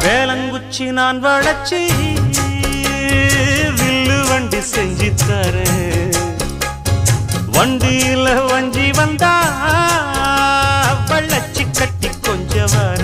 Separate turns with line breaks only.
வேலங்குச்சி நான் வளச்சி வில்லு வண்டி செஞ்சு தரேன். வண்டியில வஞ்சி வந்தா வள்ளச்சி கட்டி கொஞ்சம் வர